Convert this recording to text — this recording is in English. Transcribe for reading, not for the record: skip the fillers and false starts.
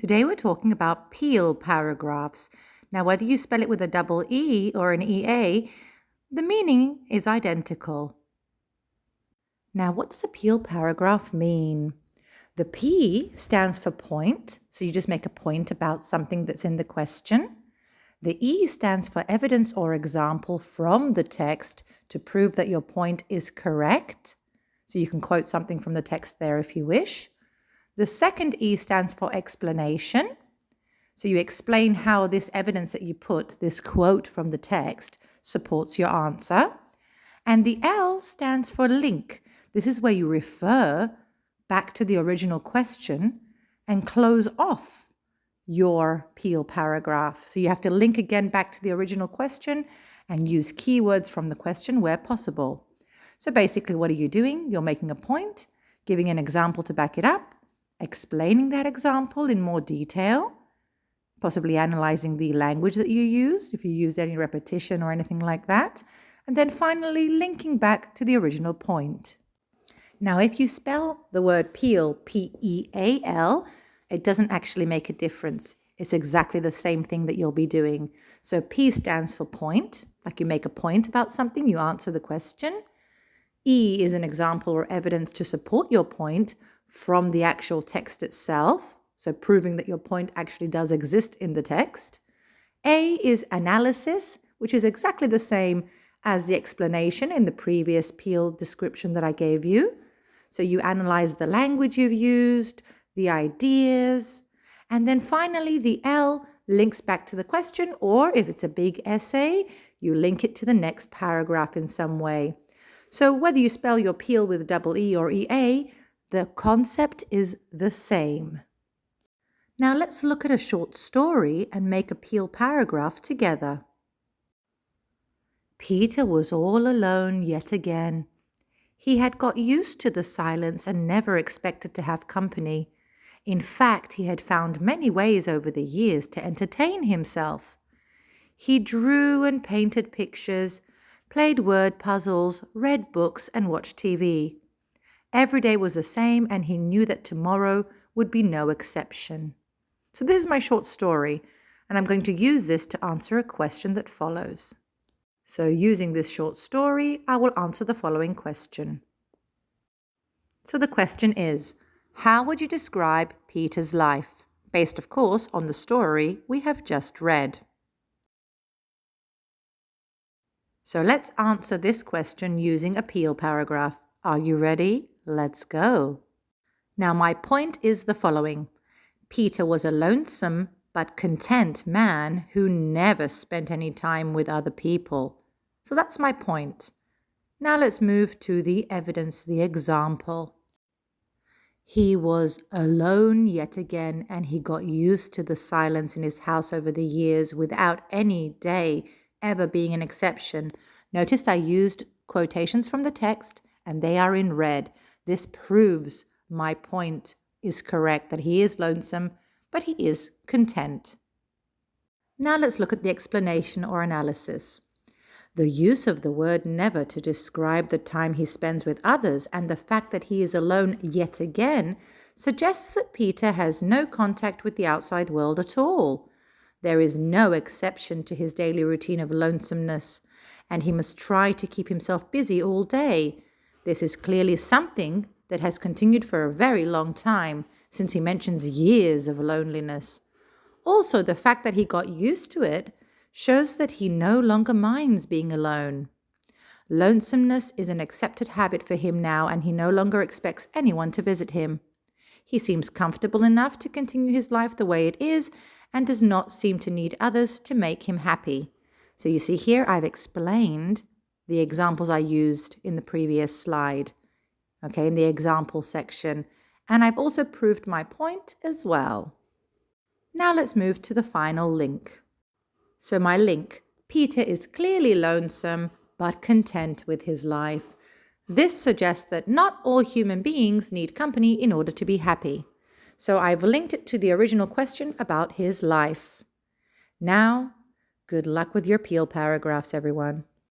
Today we're talking about PEAL paragraphs. Now, whether you spell it with a double E or an EA, the meaning is identical. Now, what does a PEAL paragraph mean? The P stands for point, so you just make a point about something that's in the question. The E stands for evidence or example from the text to prove that your point is correct. So you can quote something from the text there if you wish. The second E stands for explanation. So you explain how this evidence that you put, this quote from the text, supports your answer. And the L stands for link. This is where you refer back to the original question and close off your PEAL paragraph. So you have to link again back to the original question and use keywords from the question where possible. So basically, what are you doing? You're making a point, giving an example to back it up, explaining that example in more detail, possibly analyzing the language that you used, if you used any repetition or anything like that, and then finally linking back to the original point. Now, if you spell the word PEAL, P-E-A-L, it doesn't actually make a difference. It's exactly the same thing that you'll be doing. So P stands for point, like you make a point about something, you answer the question. E is an example or evidence to support your point from the actual text itself, so proving that your point actually does exist in the text. A is analysis, which is exactly the same as the explanation in the previous PEAL description that I gave you. So you analyze the language you've used, the ideas, and then finally the L links back to the question, or if it's a big essay, you link it to the next paragraph in some way. So whether you spell your PEAL with double E or EA, the concept is the same. Now let's look at a short story and make a PEAL paragraph together. Peter was all alone yet again. He had got used to the silence and never expected to have company. In fact, he had found many ways over the years to entertain himself. He drew and painted pictures, played word puzzles, read books, and watched TV. Every day was the same, and he knew that tomorrow would be no exception. So this is my short story, and I'm going to use this to answer a question that follows. So using this short story, I will answer the following question. So the question is, how would you describe Peter's life? Based, of course, on the story we have just read. So let's answer this question using a PEAL paragraph. Are you ready? Let's go. Now my point is the following. Peter was a lonesome but content man who never spent any time with other people. So that's my point. Now let's move to the evidence, the example. He was alone yet again, and he got used to the silence in his house over the years without any day ever being an exception. Notice I used quotations from the text, and they are in red. This proves my point is correct, that he is lonesome, but he is content. Now let's look at the explanation or analysis. The use of the word never to describe the time he spends with others and the fact that he is alone yet again suggests that Peter has no contact with the outside world at all. There is no exception to his daily routine of lonesomeness, and he must try to keep himself busy all day. This is clearly something that has continued for a very long time, since he mentions years of loneliness. Also, the fact that he got used to it shows that he no longer minds being alone. Lonesomeness is an accepted habit for him now, and he no longer expects anyone to visit him. He seems comfortable enough to continue his life the way it is and does not seem to need others to make him happy. So you see here I've explained the examples I used in the previous slide, okay, in the example section. And I've also proved my point as well. Now let's move to the final link. So my link, Peter is clearly lonesome but content with his life. This suggests that not all human beings need company in order to be happy. So I've linked it to the original question about his life. Now, good luck with your PEAL paragraphs, everyone.